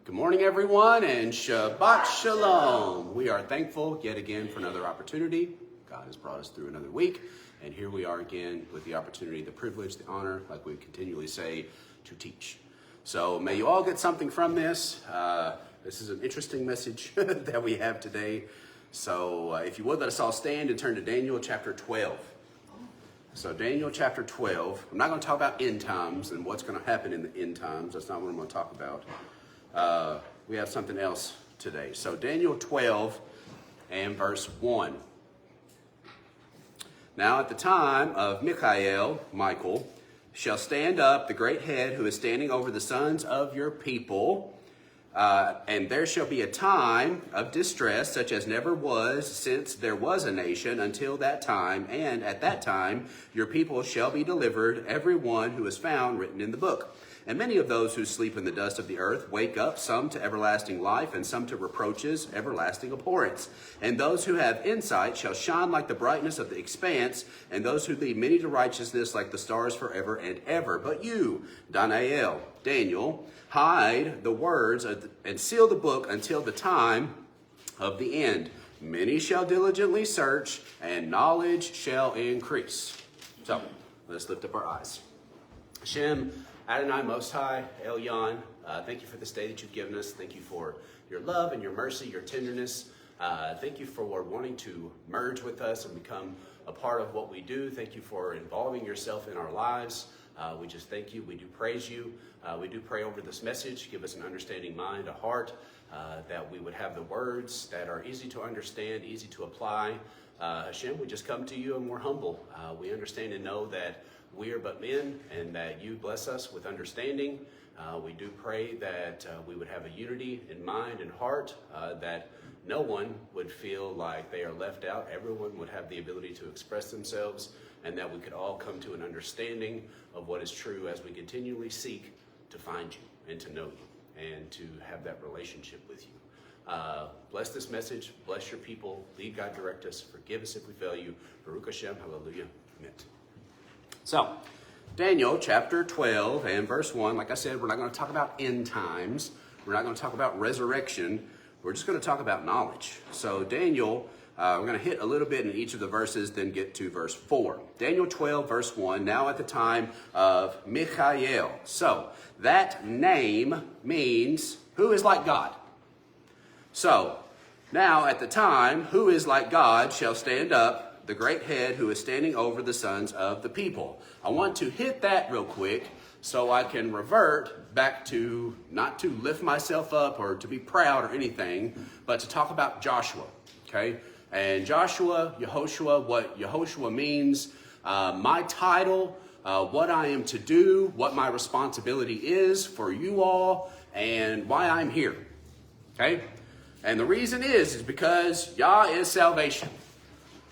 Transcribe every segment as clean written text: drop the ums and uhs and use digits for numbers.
Good morning, everyone, and Shabbat Shalom. We are thankful yet again for another opportunity. God has brought us through another week, and here we are again with the opportunity, the privilege, the honor, like we continually say, to teach. So may you all get something from this. This is an interesting message that we have today. So if you would, let us all stand and turn to Daniel chapter 12. So Daniel chapter 12, I'm not going to talk about end times and what's going to happen in the end times. That's not what I'm going to talk about. We have something else today. So Daniel 12 and verse 1. Now at the time of Michael, shall stand up the great head who is standing over the sons of your people, and there shall be a time of distress such as never was since there was a nation until that time, and at that time your people shall be delivered, every one who is found written in the book. And many of those who sleep in the dust of the earth wake up, some to everlasting life, and some to reproaches, everlasting abhorrence. And those who have insight shall shine like the brightness of the expanse, and those who lead many to righteousness like the stars forever and ever. But you, Daniel, hide the words and seal the book until the time of the end. Many shall diligently search, and knowledge shall increase. So, let's lift up our eyes. Hashem, Adonai Most High, Elyon, thank you for this day that you've given us. Thank you for your love and your mercy, your tenderness. Thank you for wanting to merge with us and become a part of what we do. Thank you for involving yourself in our lives. We just thank you. We do praise you. We do pray over this message. Give us an understanding mind, a heart, that we would have the words that are easy to understand, easy to apply. Hashem, we just come to you and we're humble. We understand and know that we are but men, and that you bless us with understanding. We do pray that we would have a unity in mind and heart, that no one would feel like they are left out. Everyone would have the ability to express themselves, and that we could all come to an understanding of what is true as we continually seek to find you and to know you and to have that relationship with you. Bless this message. Bless your people. Lead, God, direct us. Forgive us if we fail you. Baruch Hashem. Hallelujah. Amen. So, Daniel chapter 12 and verse 1, like I said, we're not going to talk about end times. We're not going to talk about resurrection. We're just going to talk about knowledge. So, Daniel, we're going to hit a little bit in each of the verses, then get to verse 4. Daniel 12, verse 1, now at the time of Michael. So, that name means who is like God. So, now at the time, who is like God shall stand up, the great head who is standing over the sons of the people. I want to hit that real quick so I can revert back to, not to lift myself up or to be proud or anything, but to talk about Joshua, okay? And Yehoshua, what Yehoshua means, my title, what I am to do, what my responsibility is for you all, and why I'm here, okay? And the reason is because Yah is salvation.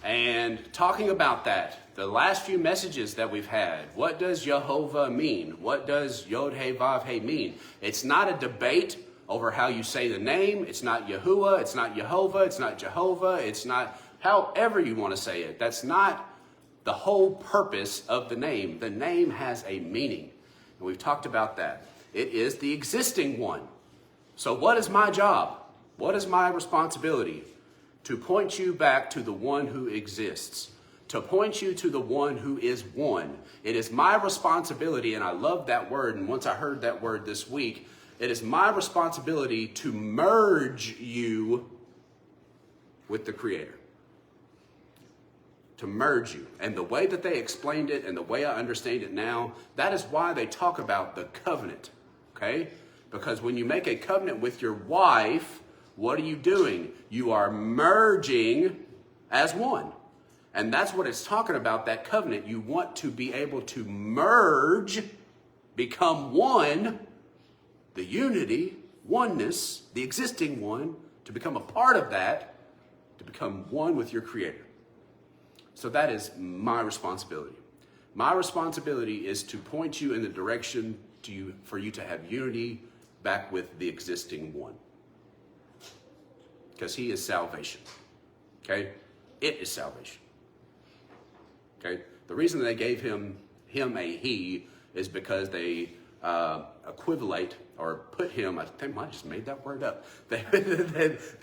And talking about that, the last few messages that we've had, what does Jehovah mean? What does Yod He Vav He mean? It's not a debate over how you say the name. It's not Yahuwah. It's not Jehovah. It's not Jehovah. It's not however you want to say it. That's not the whole purpose of the name. The name has a meaning. And we've talked about that. It is the existing one. So what is my job? What is my responsibility? To point you back to the one who exists, to point you to the one who is one. It is my responsibility, and I love that word, and once I heard that word this week, it is my responsibility to merge you with the Creator. To merge you. And the way that they explained it and the way I understand it now, that is why they talk about the covenant, okay? Because when you make a covenant with your wife, what are you doing? You are merging as one. And that's what it's talking about, that covenant. You want to be able to merge, become one, the unity, oneness, the existing one, to become a part of that, to become one with your Creator. So that is my responsibility. My responsibility is to point you in the direction for you to have unity back with the existing one. Because he is salvation, okay? It is salvation, okay? The reason they gave him a he is because they equate or put him, I think I just made that word up. They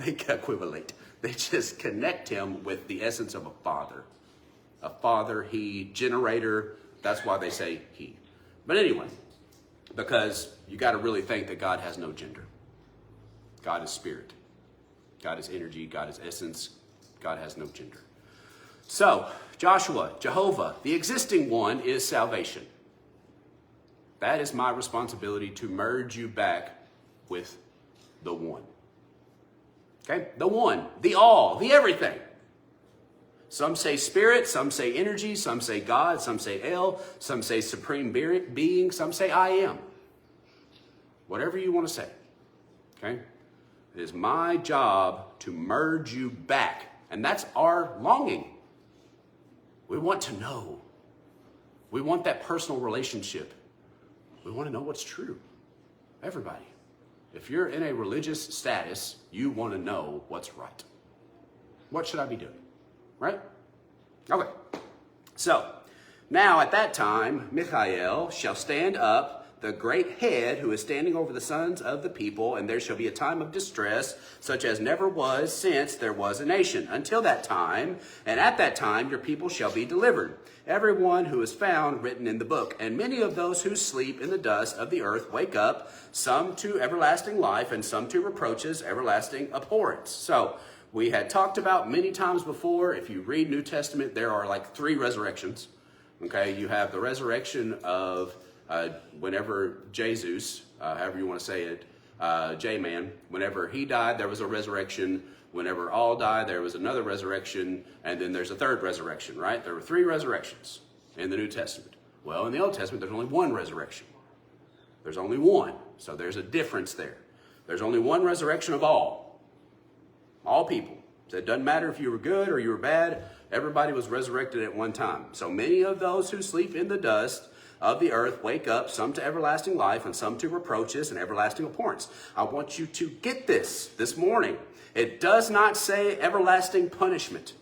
equivalate. They just connect him with the essence of a father. A father, he, generator, that's why they say he. But anyway, because you got to really think that God has no gender. God is spirit. God is energy. God is essence. God has no gender. So, Joshua, Jehovah, the existing one is salvation. That is my responsibility, to merge you back with the one. Okay? The one, the all, the everything. Some say spirit, some say energy, some say God, some say El, some say supreme being, some say I am. Whatever you want to say. Okay? It is my job to merge you back. And that's our longing. We want to know. We want that personal relationship. We want to know what's true. Everybody. If you're in a religious status, you want to know what's right. What should I be doing? Right? Okay. So, now at that time, Michael shall stand up, the great head who is standing over the sons of the people, and there shall be a time of distress, such as never was since there was a nation, until that time, and at that time your people shall be delivered, everyone who is found written in the book. And many of those who sleep in the dust of the earth wake up, some to everlasting life, and some to reproaches, everlasting abhorrence. So, we had talked about many times before, if you read New Testament, there are like 3 resurrections. Okay, you have the resurrection of whenever Jesus, however you want to say it, J-Man, whenever he died, there was a resurrection. Whenever all died, there was another resurrection. And then there's a third resurrection, right? There were 3 resurrections in the New Testament. Well, in the Old Testament, there's only 1 resurrection. There's only 1. So there's a difference there. There's only 1 resurrection of all people. So it doesn't matter if you were good or you were bad. Everybody was resurrected at one time. So many of those who sleep in the dust of the earth wake up, some to everlasting life and some to reproaches and everlasting abhorrence. I want you to get this morning. It does not say everlasting punishment.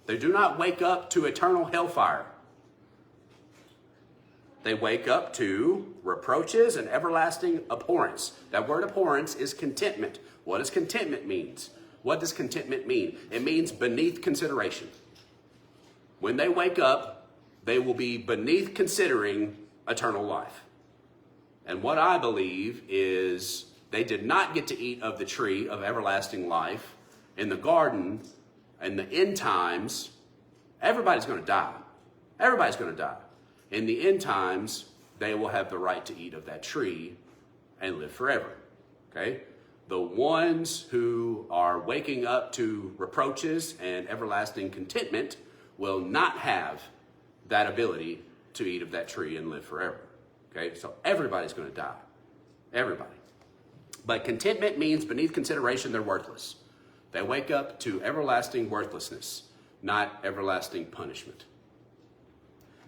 They do not wake up to eternal hellfire. They wake up to reproaches and everlasting abhorrence. That word abhorrence is contentment. What does contentment mean? What does contentment mean? It means beneath consideration. When they wake up, they will be beneath considering eternal life. And what I believe is they did not get to eat of the tree of everlasting life in the garden. In the end times, everybody's going to die. Everybody's going to die. In the end times, they will have the right to eat of that tree and live forever. Okay? The ones who are waking up to reproaches and everlasting contentment will not have that ability to eat of that tree and live forever. Okay? So everybody's going to die. Everybody. But contentment means beneath consideration, they're worthless. They wake up to everlasting worthlessness, not everlasting punishment.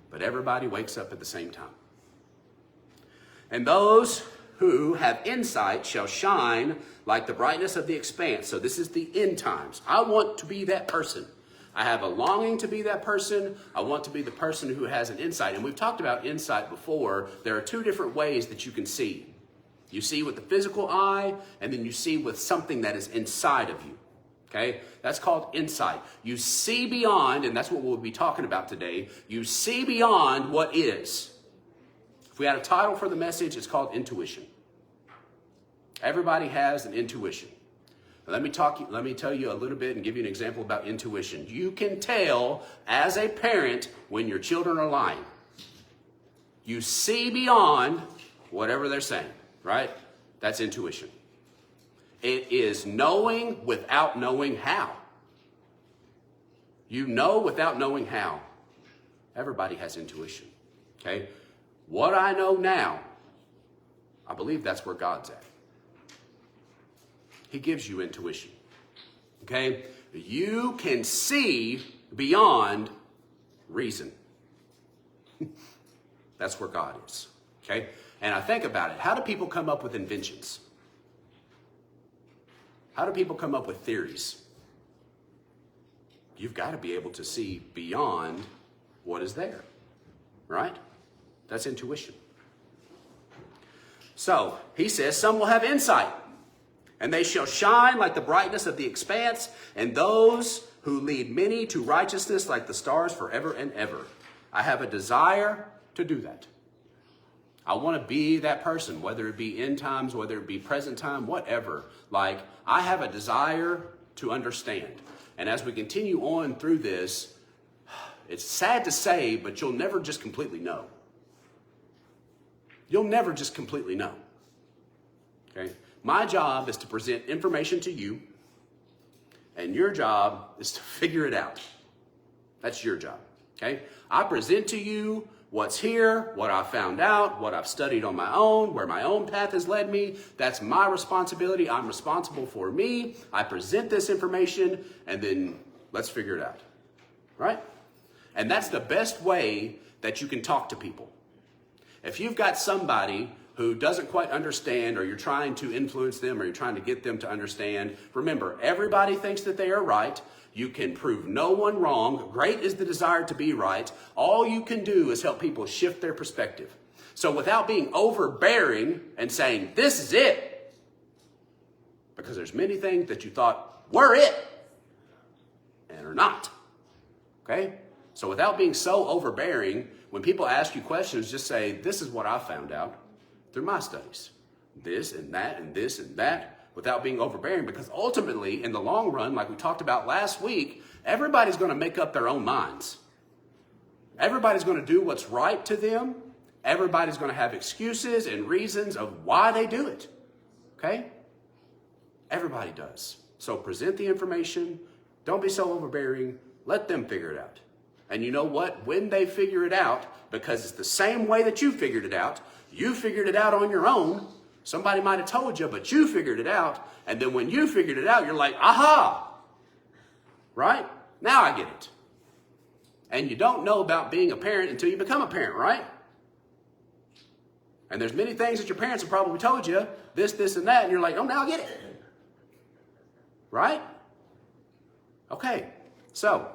But everybody wakes up at the same time. And those who have insight shall shine like the brightness of the expanse. So this is the end times. I want to be that person. I have a longing to be that person. I want to be the person who has an insight. And we've talked about insight before. There are 2 different ways that you can see. You see with the physical eye, and then you see with something that is inside of you. Okay? That's called insight. You see beyond, and that's what we'll be talking about today. You see beyond what is. If we had a title for the message, it's called intuition. Everybody has an intuition. Now, let me tell you a little bit and give you an example about intuition. You can tell as a parent when your children are lying. You see beyond whatever they're saying, right? That's intuition. It is knowing without knowing how. You know without knowing how. Everybody has intuition, okay? What I know now, I believe that's where God's at. He gives you intuition, okay? You can see beyond reason. That's where God is, okay? And I think about it. How do people come up with inventions? How do people come up with theories? You've got to be able to see beyond what is there, right? That's intuition. So he says, some will have insight, and they shall shine like the brightness of the expanse, and those who lead many to righteousness like the stars forever and ever. I have a desire to do that. I want to be that person, whether it be end times, whether it be present time, whatever. Like, I have a desire to understand. And as we continue on through this, it's sad to say, but you'll never just completely know. You'll never just completely know. Okay? My job is to present information to you, and your job is to figure it out. That's your job. Okay? I present to you what's here, what I found out, what I've studied on my own, where my own path has led me. That's my responsibility. I'm responsible for me. I present this information, and then let's figure it out. Right? And that's the best way that you can talk to people. If you've got somebody who doesn't quite understand, or you're trying to influence them, or you're trying to get them to understand, remember, everybody thinks that they are right. You can prove no one wrong. Great is the desire to be right. All you can do is help people shift their perspective. So without being overbearing and saying, this is it, because there's many things that you thought were it and are not. Okay? So without being so overbearing, when people ask you questions, just say, this is what I found out through my studies. This and that and this and that. Without being overbearing, because ultimately, in the long run, like we talked about last week, everybody's going to make up their own minds. Everybody's going to do what's right to them. Everybody's going to have excuses and reasons of why they do it. Okay? Everybody does. So present the information. Don't be so overbearing. Let them figure it out. And you know what? When they figure it out, because it's the same way that you figured it out on your own. Somebody might have told you, but you figured it out. And then when you figured it out, you're like, aha! Right? Now I get it. And you don't know about being a parent until you become a parent, right? And there's many things that your parents have probably told you, this, and that, and you're like, oh, now I get it. Right? Okay, so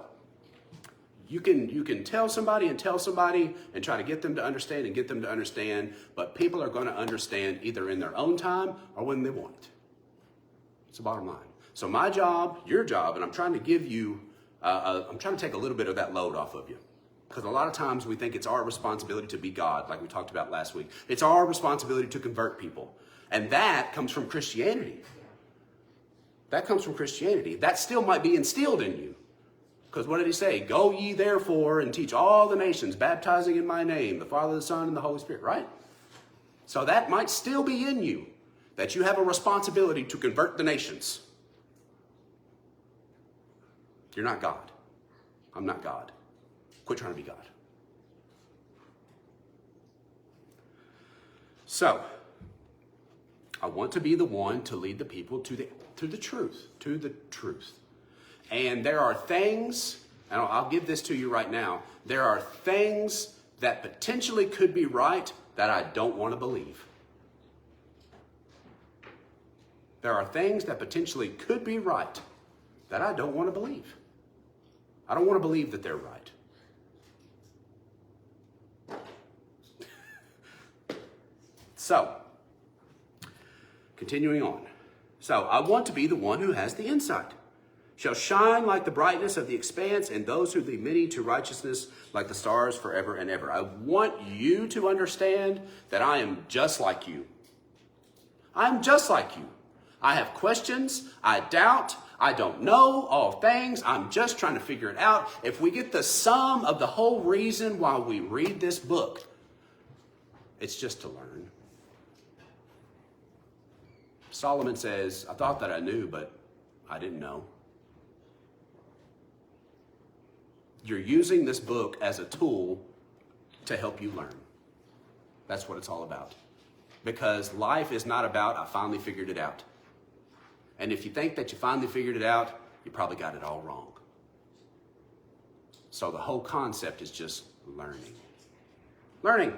you can tell somebody and try to get them to understand, but people are going to understand either in their own time or when they want it. It's the bottom line. So my job, your job, and I'm trying to give you, I'm trying to take a little bit of that load off of you. Because a lot of times we think it's our responsibility to be God, like we talked about last week. It's our responsibility to convert people. And that comes from Christianity. That comes from Christianity. That still might be instilled in you. Because what did he say? Go ye therefore and teach all the nations, baptizing in my name, the Father, the Son, and the Holy Spirit, right? So that might still be in you, that you have a responsibility to convert the nations. You're not God. I'm not God. Quit trying to be God. So, I want to be the one to lead the people to the truth. And there are things, and I'll give this to you right now, there are things that potentially could be right that I don't want to believe. There are things that potentially could be right that I don't want to believe. I don't want to believe that they're right. So, continuing on. So, I want to be the one who has the insight. Shall shine like the brightness of the expanse, and those who lead many to righteousness like the stars forever and ever. I want you to understand that I am just like you. I'm just like you. I have questions, I doubt, I don't know all things. I'm just trying to figure it out. If we get the sum of the whole reason why we read this book, it's just to learn. Solomon says, I thought that I knew, but I didn't know. You're using this book as a tool to help you learn. That's what it's all about. Because life is not about, I finally figured it out. And if you think that you finally figured it out, you probably got it all wrong. So the whole concept is just learning. Learning.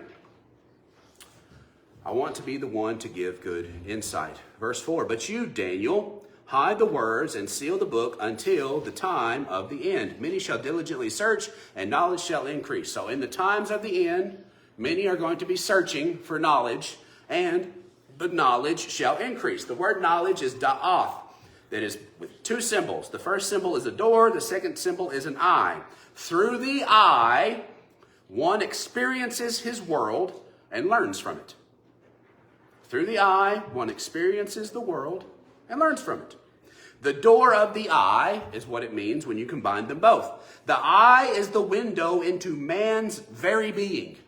I want to be the one to give good insight. Verse 4, but you, Daniel, hide the words and seal the book until the time of the end. Many shall diligently search, and knowledge shall increase. So in the times of the end, many are going to be searching for knowledge, and the knowledge shall increase. The word knowledge is da'ath. That is with two symbols. The first symbol is a door. The second symbol is an eye. Through the eye, one experiences his world and learns from it. Through the eye, one experiences the world and learns from it. The door of the eye is what it means when you combine them both. The eye is the window into man's very being.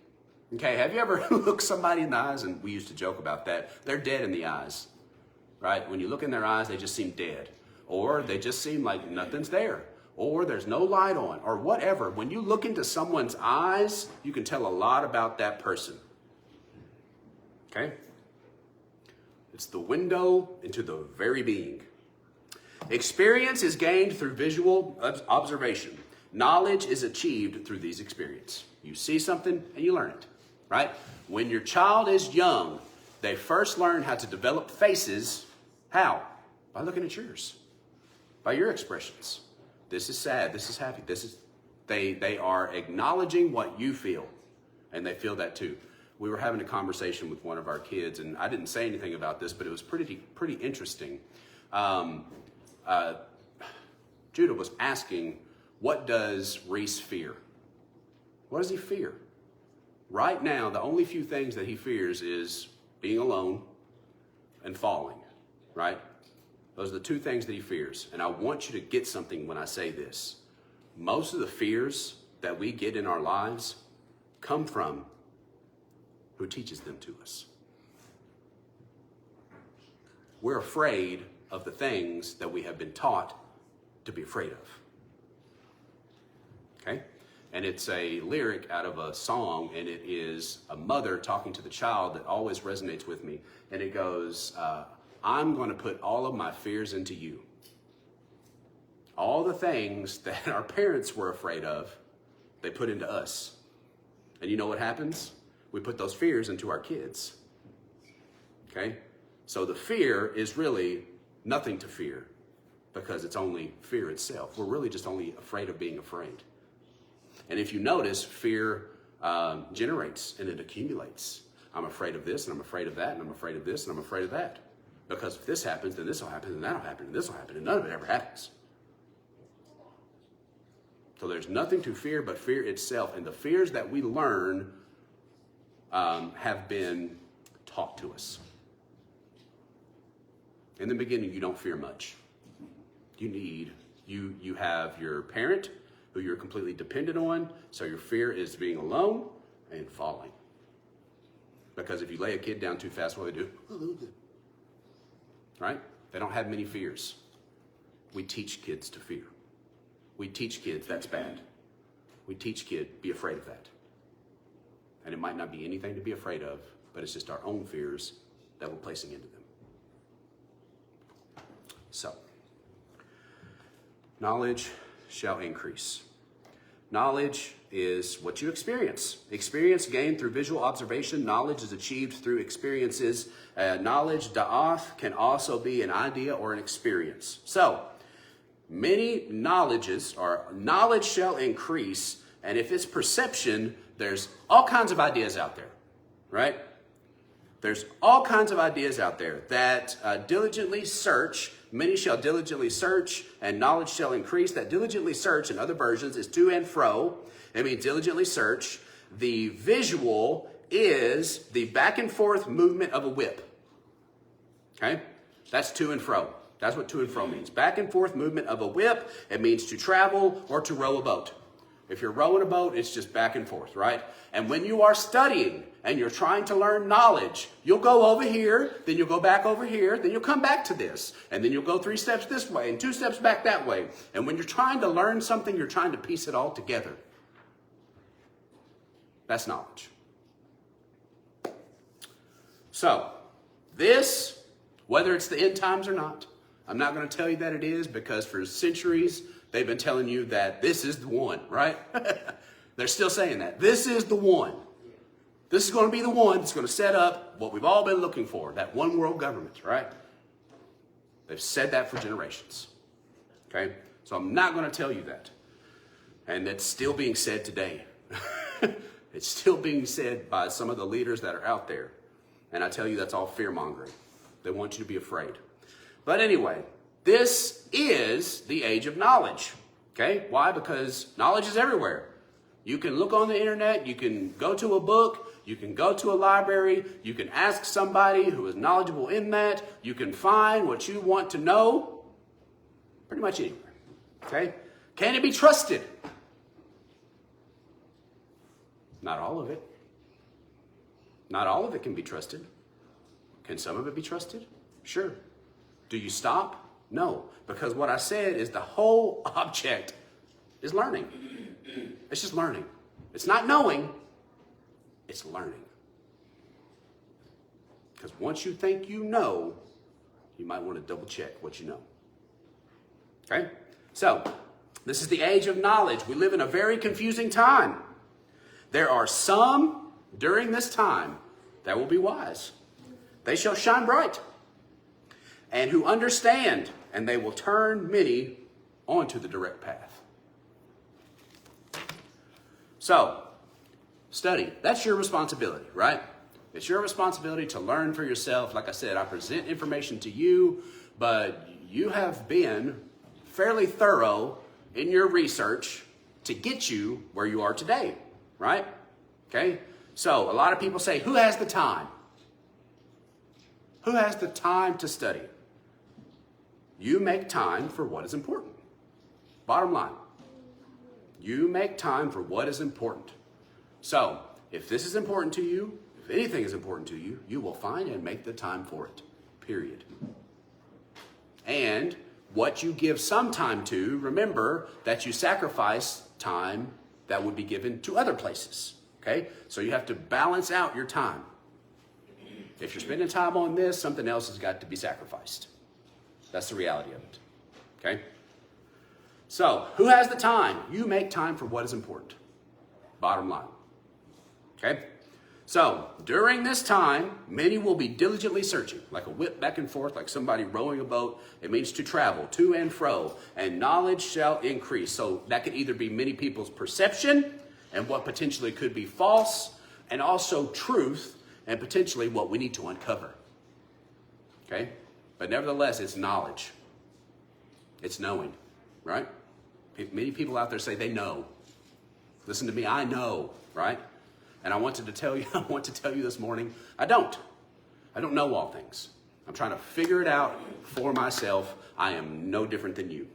Okay, have you ever looked somebody in the eyes? And we used to joke about that. They're dead in the eyes, right? When you look in their eyes, they just seem dead. Or they just seem like nothing's there. Or there's no light on, or whatever. When you look into someone's eyes, you can tell a lot about that person. Okay? It's the window into the very being. Experience is gained through visual observation. Knowledge is achieved through these experiences. You see something and you learn it, right? When your child is young, they first learn how to develop faces. How? By looking at yours, by your expressions. This is sad, this is happy, they are acknowledging what you feel, and they feel that too. We were having a conversation with one of our kids, and I didn't say anything about this, but it was pretty interesting. Judah was asking, what does Reese fear? What does he fear? Right now, the only few things that he fears is being alone and falling, right? Those are the two things that he fears. And I want you to get something when I say this. Most of the fears that we get in our lives come from who teaches them to us. We're afraid of the things that we have been taught to be afraid of. Okay? And it's a lyric out of a song, and it is a mother talking to the child that always resonates with me. And it goes, I'm going to put all of my fears into you. All the things that our parents were afraid of, they put into us. And you know what happens? We put those fears into our kids. Okay? So the fear is really nothing to fear, because it's only fear itself. We're really just only afraid of being afraid. And if you notice, fear generates and it accumulates. I'm afraid of this, and I'm afraid of that, and I'm afraid of this, and I'm afraid of that. Because if this happens, then this will happen, and that'll happen, and this will happen, and none of it ever happens. So there's nothing to fear but fear itself. And the fears that we learn have been taught to us. In the beginning, you don't fear much. You have your parent who you're completely dependent on, so your fear is being alone and falling. Because if you lay a kid down too fast, what do they do? Right? They don't have many fears. We teach kids to fear. We teach kids that's bad. We teach kids be afraid of that. And it might not be anything to be afraid of, but it's just our own fears that we're placing into them. So, knowledge shall increase. Knowledge is what you experience. Experience gained through visual observation. Knowledge is achieved through experiences. Knowledge, da'ath, can also be an idea or an experience. So, many knowledges, or knowledge shall increase, and if it's perception, there's all kinds of ideas out there, right? There's all kinds of ideas out there that diligently search. Many shall diligently search, and knowledge shall increase. That diligently search in other versions is to and fro. It means diligently search. The visual is the back and forth movement of a whip. Okay? That's to and fro. That's what to and fro means. Back and forth movement of a whip. It means to travel or to row a boat. If you're rowing a boat, it's just back and forth, right? And when you are studying and you're trying to learn knowledge, you'll go over here, then you'll go back over here, then you'll come back to this, and then you'll go 3 steps this way and 2 steps back that way. And when you're trying to learn something, you're trying to piece it all together. That's knowledge. So, this, whether it's the end times or not, I'm not going to tell you that it is, because for centuries, they've been telling you that this is the one, right? They're still saying that. This is the one. This is going to be the one that's going to set up what we've all been looking for, that one world government, right? They've said that for generations. Okay? So I'm not going to tell you that. And that's still being said today. It's still being said by some of the leaders that are out there. And I tell you, that's all fear-mongering. They want you to be afraid. But anyway, this is the age of knowledge. Okay? Why? Because knowledge is everywhere. You can look on the internet, you can go to a book, you can go to a library, you can ask somebody who is knowledgeable in that, you can find what you want to know pretty much anywhere. Okay? Can it be trusted? Not all of it. Not all of it can be trusted. Can some of it be trusted? Sure. Do you stop? No. Because what I said is the whole object is learning. It's just learning. It's not knowing. It's learning. Because once you think you know, you might want to double check what you know. Okay? So, this is the age of knowledge. We live in a very confusing time. There are some during this time that will be wise. They shall shine bright. And who understand, and they will turn many onto the direct path. So, study. That's your responsibility, right? It's your responsibility to learn for yourself. Like I said, I present information to you, but you have been fairly thorough in your research to get you where you are today, right? Okay? So, a lot of people say, who has the time? Who has the time to study? You make time for what is important. Bottom line. You make time for what is important. So, if this is important to you, if anything is important to you, you will find and make the time for it. Period. And what you give some time to, remember that you sacrifice time that would be given to other places. Okay? So you have to balance out your time. If you're spending time on this, something else has got to be sacrificed. That's the reality of it. Okay? So, who has the time? You make time for what is important. Bottom line. Okay? So, during this time, many will be diligently searching, like a whip back and forth, like somebody rowing a boat. It means to travel to and fro, and knowledge shall increase. So, that could either be many people's perception and what potentially could be false, and also truth and potentially what we need to uncover. Okay? But nevertheless, it's knowledge. It's knowing, right? Many people out there say they know. Listen to me, I know, right? And I want to tell you this morning, I don't know all things. I'm trying to figure it out for myself. I am no different than you.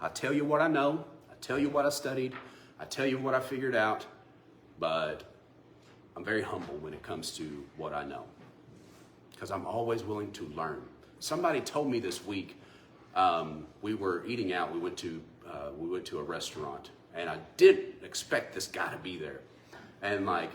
I tell you what I know. I tell you what I studied. I tell you what I figured out. But I'm very humble when it comes to what I know. Because I'm always willing to learn. Somebody told me this week, we were eating out. We went to a restaurant, and I didn't expect this guy to be there. And like,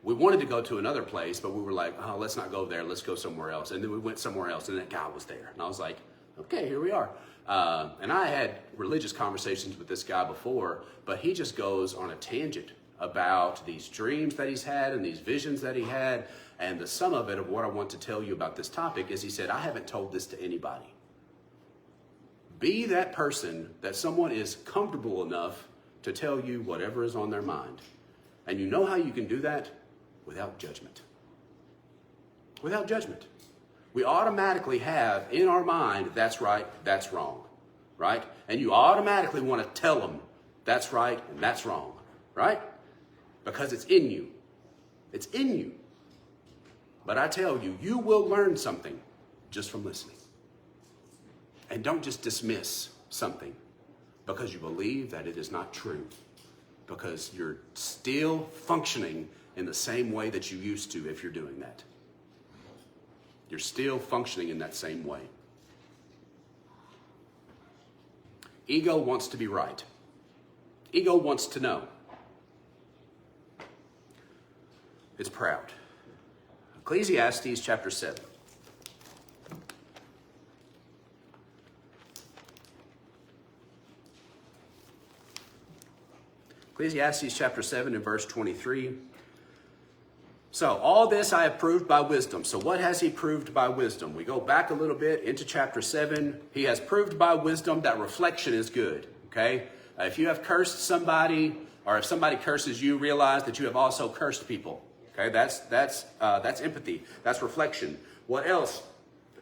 we wanted to go to another place, but we were like, oh, let's not go there. Let's go somewhere else. And then we went somewhere else, and that guy was there. And I was like, okay, here we are. And I had religious conversations with this guy before, but he just goes on a tangent about these dreams that he's had and these visions that he had. And the sum of it, of what I want to tell you about this topic, is he said, I haven't told this to anybody. Be that person that someone is comfortable enough to tell you whatever is on their mind. And you know how you can do that? Without judgment. Without judgment. We automatically have in our mind, that's right, that's wrong, right? And you automatically want to tell them, that's right and that's wrong, right? Because it's in you. It's in you. But I tell you, you will learn something just from listening. And don't just dismiss something because you believe that it is not true. Because you're still functioning in the same way that you used to if you're doing that. You're still functioning in that same way. Ego wants to be right. Ego wants to know. It's proud. Ecclesiastes chapter 7. Ecclesiastes chapter 7 and verse 23. So, all this I have proved by wisdom. So what has he proved by wisdom? We go back a little bit into chapter 7. He has proved by wisdom that reflection is good, okay? If you have cursed somebody Or if somebody curses you, realize that you have also cursed people. Okay, that's empathy. That's reflection. What else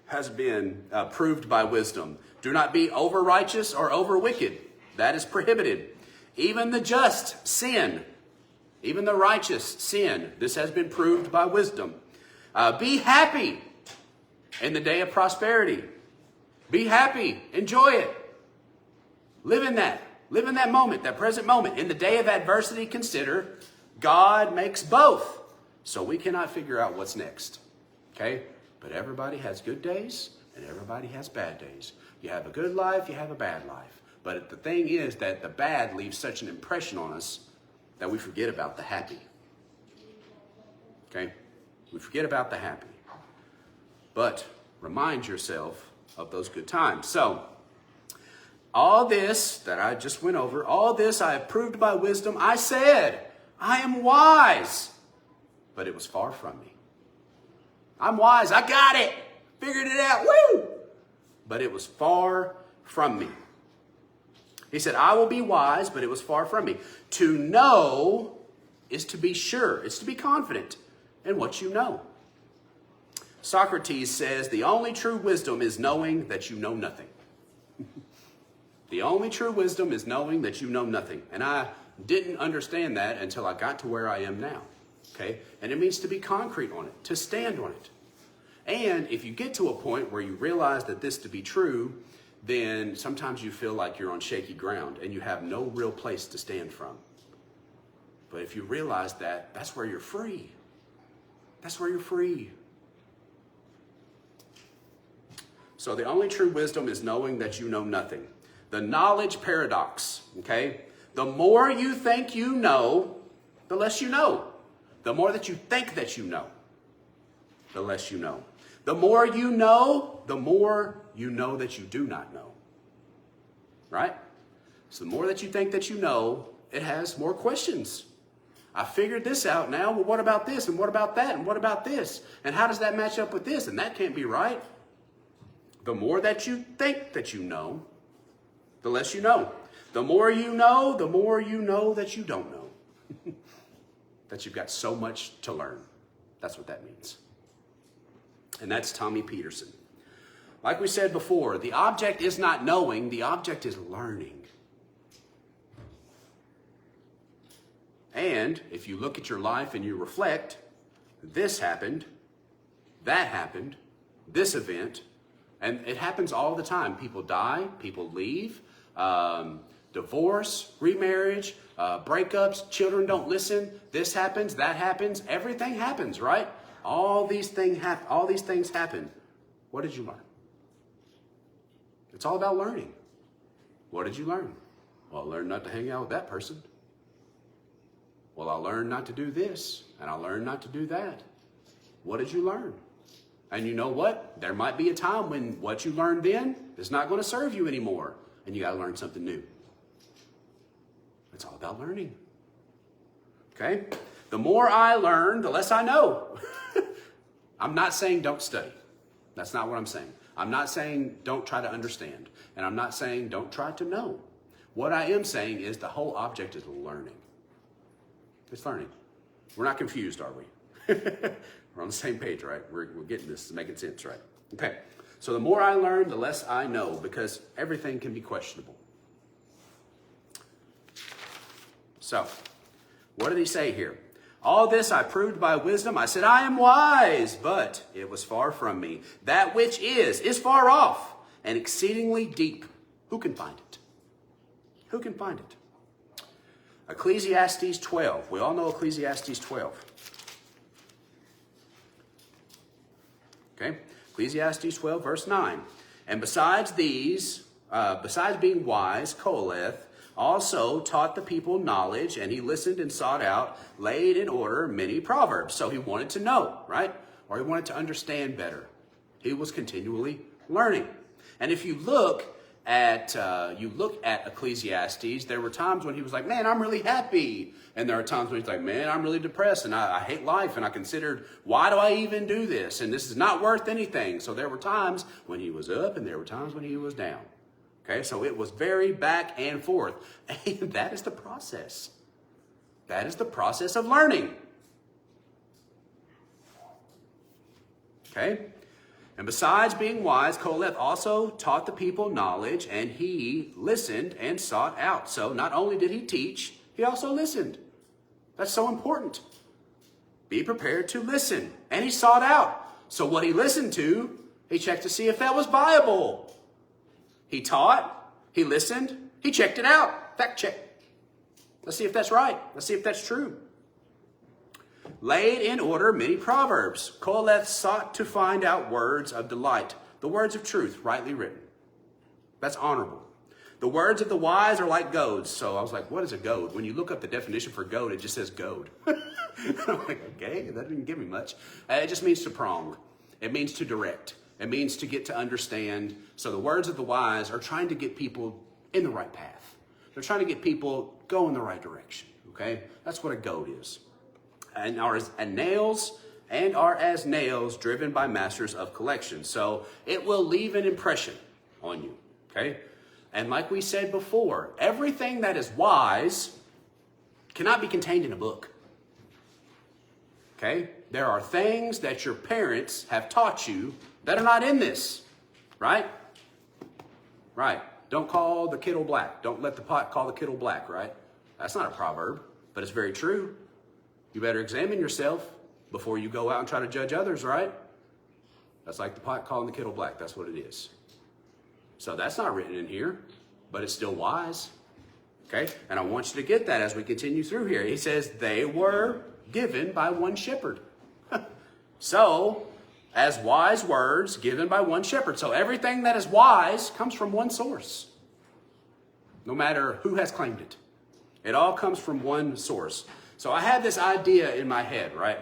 has been proved by wisdom? Do not be over righteous or over wicked. That is prohibited. Even the just sin. Even the righteous sin. This has been proved by wisdom. Be happy in the day of prosperity. Be happy. Enjoy it. Live in that. Live in that moment, that present moment. In the day of adversity, consider God makes both. So we cannot figure out what's next. Okay? But everybody has good days and everybody has bad days. You have a good life, you have a bad life. But the thing is that the bad leaves such an impression on us that we forget about the happy. Okay? We forget about the happy. But remind yourself of those good times. So, all this that I just went over, all this I have proved by wisdom. I said, I am wise, but it was far from me. I'm wise. I got it. Figured it out. Woo! But it was far from me. He said, I will be wise, but it was far from me. To know is to be sure. It's to be confident in what you know. Socrates says, the only true wisdom is knowing that you know nothing. The only true wisdom is knowing that you know nothing. And I didn't understand that until I got to where I am now. Okay? And it means to be concrete on it, to stand on it. And if you get to a point where you realize that this to be true, then sometimes you feel like you're on shaky ground and you have no real place to stand from. But if you realize that, that's where you're free. That's where you're free. So the only true wisdom is knowing that you know nothing. The knowledge paradox, okay? The more you think you know, the less you know. The more that you think that you know, the less you know. The more you know, the more you know that you do not know. Right? So the more that you think that you know, it has more questions. I figured this out now. Well, what about this? And what about that? And what about this? And how does that match up with this? And that can't be right. The more that you think that you know, the less you know. The more you know that you don't know. That you've got so much to learn. That's what that means. And that's Tommy Peterson. Like we said before, the object is not knowing, the object is learning. And if you look at your life and you reflect, this happened, that happened, this event, and it happens all the time. People die, people leave, divorce, remarriage, breakups, children don't listen, this happens, that happens, everything happens, right? All these things happen. What did you learn? It's all about learning. What did you learn? Well, I learned not to hang out with that person. Well, I learned not to do this, and I learned not to do that. What did you learn? And you know what? There might be a time when what you learned then is not going to serve you anymore, and you got to learn something new. It's all about learning. Okay? The more I learn, the less I know. I'm not saying don't study. That's not what I'm saying. I'm not saying don't try to understand. And I'm not saying don't try to know. What I am saying is the whole object is learning. It's learning. We're not confused, are we? We're on the same page, right? We're getting this. It's making sense, right? Okay. So the more I learn, the less I know, because everything can be questionable. So, what did he say here? All this I proved by wisdom. I said, I am wise, but it was far from me. That which is far off and exceedingly deep. Who can find it? Who can find it? Ecclesiastes 12. We all know Ecclesiastes 12. Okay? Ecclesiastes 12, verse 9. And besides these, besides being wise, Koheleth also taught the people knowledge, and he listened and sought out, laid in order many proverbs. So he wanted to know, right? Or he wanted to understand better. He was continually learning. And if you look at Ecclesiastes, there were times when he was like, man, I'm really happy. And there are times when he's like, man, I'm really depressed and I hate life. And I considered, why do I even do this? And this is not worth anything. So there were times when he was up and there were times when he was down. Okay, so it was very back and forth. And that is the process. That is the process of learning. Okay? And besides being wise, Koheleth also taught the people knowledge, and he listened and sought out. So not only did he teach, he also listened. That's so important. Be prepared to listen. And he sought out. So what he listened to, he checked to see if that was viable. He taught, he listened, he checked it out. Fact check. Let's see if that's right. Let's see if that's true. Laid in order many proverbs. Koheleth sought to find out words of delight, the words of truth, rightly written. That's honorable. The words of the wise are like goads. So I was like, what is a goad? When you look up the definition for goad, it just says goad. I'm like, okay, that didn't give me much. It just means to prong. It means to direct. It means to get to understand. So the words of the wise are trying to get people in the right path. They're trying to get people go in the right direction. Okay? That's what a goad is. And are as nails driven by masters of collection. So it will leave an impression on you. Okay? And like we said before, everything that is wise cannot be contained in a book. Okay? There are things that your parents have taught you that are not in this. Right? Right. Don't call the kettle black. Don't let the pot call the kettle black, right? That's not a proverb, but it's very true. You better examine yourself before you go out and try to judge others, right? That's like the pot calling the kettle black. That's what it is. So that's not written in here, but it's still wise. Okay? And I want you to get that as we continue through here. He says, they were given by one shepherd. So, as wise words given by one shepherd. So everything that is wise comes from one source. No matter who has claimed it. It all comes from one source. So I had this idea in my head, right?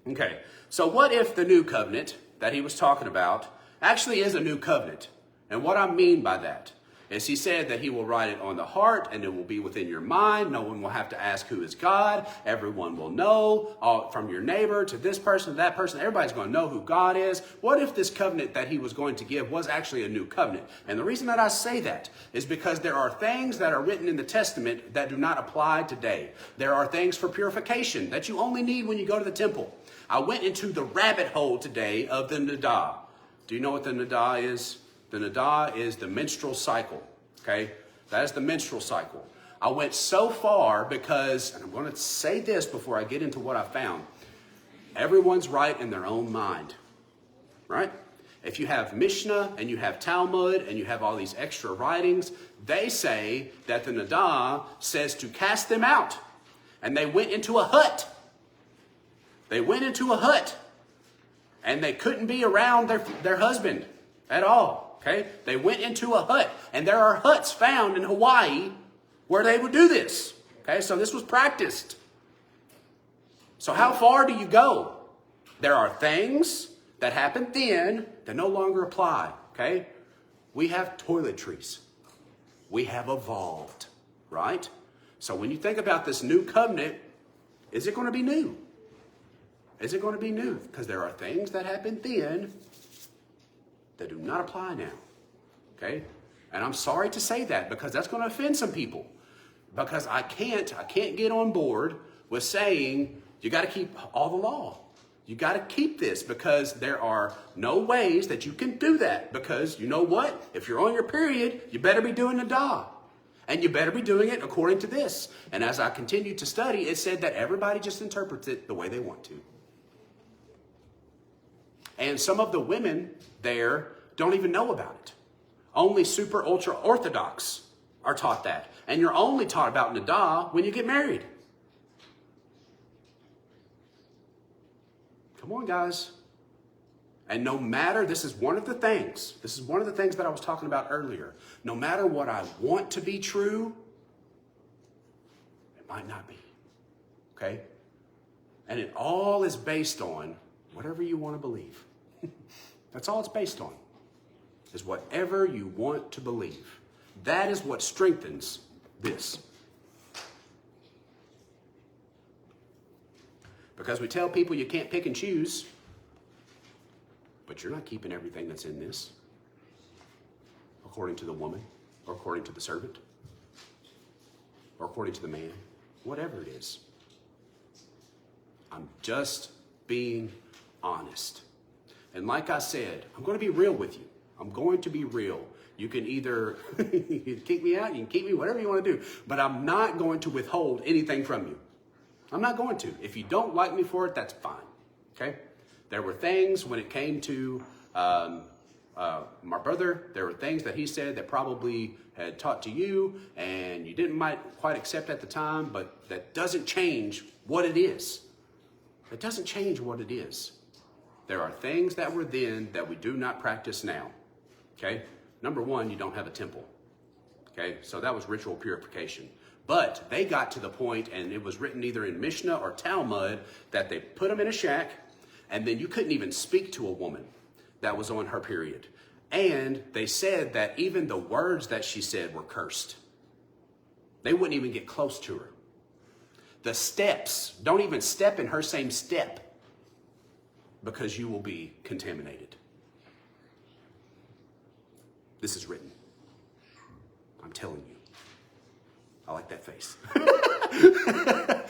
Okay, so what if the new covenant that he was talking about actually is a new covenant? And what I mean by that is he said that he will write it on the heart and it will be within your mind. No one will have to ask who is God. Everyone will know, from your neighbor to this person, to that person. Everybody's going to know who God is. What if this covenant that he was going to give was actually a new covenant? And the reason that I say that is because there are things that are written in the Testament that do not apply today. There are things for purification that you only need when you go to the temple. I went into the rabbit hole today of the Nadah. Do you know what the Nadah is? The Nadah is the menstrual cycle, okay? That is the menstrual cycle. I went so far because, and I'm going to say this before I get into what I found. Everyone's right in their own mind, right? If you have Mishnah and you have Talmud and you have all these extra writings, they say that the Nadah says to cast them out. And they went into a hut. They went into a hut. And they couldn't be around their husband at all. Okay, they went into a hut, and there are huts found in Hawaii where they would do this. Okay, so this was practiced. So how far do you go? There are things that happened then that no longer apply. Okay, we have toiletries. We have evolved, right? So when you think about this new covenant, is it going to be new? Is it going to be new? Because there are things that happened then that do not apply now, okay? And I'm sorry to say that because that's going to offend some people. Because I can't get on board with saying you got to keep all the law. You got to keep this because there are no ways that you can do that. Because you know what? If you're on your period, you better be doing Nadah. And you better be doing it according to this. And as I continued to study, it said that everybody just interprets it the way they want to. And some of the women there don't even know about it. Only super ultra orthodox are taught that. And you're only taught about Nadah when you get married. Come on, guys. And no matter, this is one of the things that I was talking about earlier. No matter what I want to be true, it might not be. Okay? And it all is based on whatever you want to believe. That's all it's based on, is whatever you want to believe. That is what strengthens this. Because we tell people you can't pick and choose, but you're not keeping everything that's in this, according to the woman, or according to the servant, or according to the man. whatever it is. I'm just being honest. And like I said, I'm going to be real with you. I'm going to be real. You can either kick me out, you can keep me, whatever you want to do. But I'm not going to withhold anything from you. I'm not going to. If you don't like me for it, that's fine. Okay? There were things when it came to my brother, there were things that he said that probably had taught to you and you didn't might quite accept at the time, but that doesn't change what it is. It doesn't change what it is. There are things that were then that we do not practice now. Okay? Number one, you don't have a temple. Okay? So that was ritual purification. But they got to the point, and it was written either in Mishnah or Talmud, that they put them in a shack, and then you couldn't even speak to a woman that was on her period. And they said that even the words that she said were cursed. They wouldn't even get close to her. The steps, don't even step in her same step, because you will be contaminated. This is written. I'm telling you. I like that face. I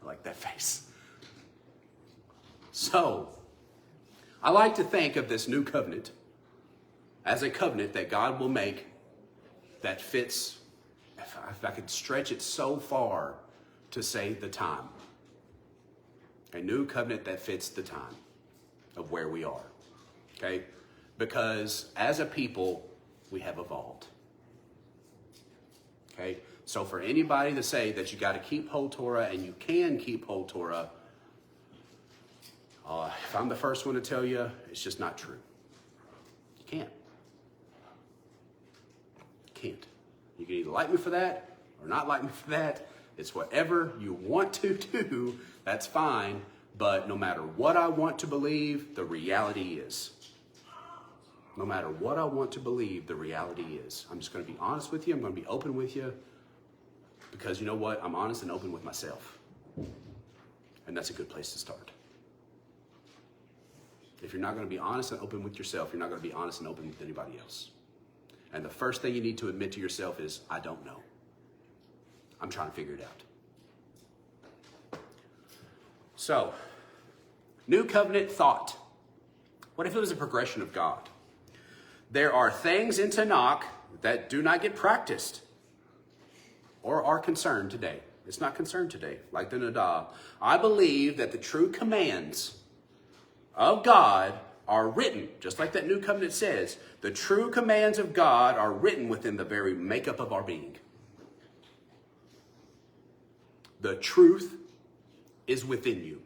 like that face. So, I like to think of this new covenant as a covenant that God will make that fits, if I could stretch it so far to say the time. A new covenant that fits the time of where we are. Okay? Because as a people, we have evolved. Okay? So for anybody to say that you got to keep whole Torah and you can keep whole Torah, if I'm the first one to tell you, it's just not true. You can't. You can't. You can either like me for that or not like me for that. It's whatever you want to do, that's fine. But no matter what I want to believe, the reality is. No matter what I want to believe, the reality is. I'm just going to be honest with you. I'm going to be open with you. Because you know what? I'm honest and open with myself. And that's a good place to start. If you're not going to be honest and open with yourself, you're not going to be honest and open with anybody else. And the first thing you need to admit to yourself is, I don't know. I'm trying to figure it out. So, new covenant thought. What if it was a progression of God? There are things in Tanakh that do not get practiced or are concerned today. It's not concerned today, like the Nadav. I believe that the true commands of God are written, just like that new covenant says, the true commands of God are written within the very makeup of our being. The truth is within you.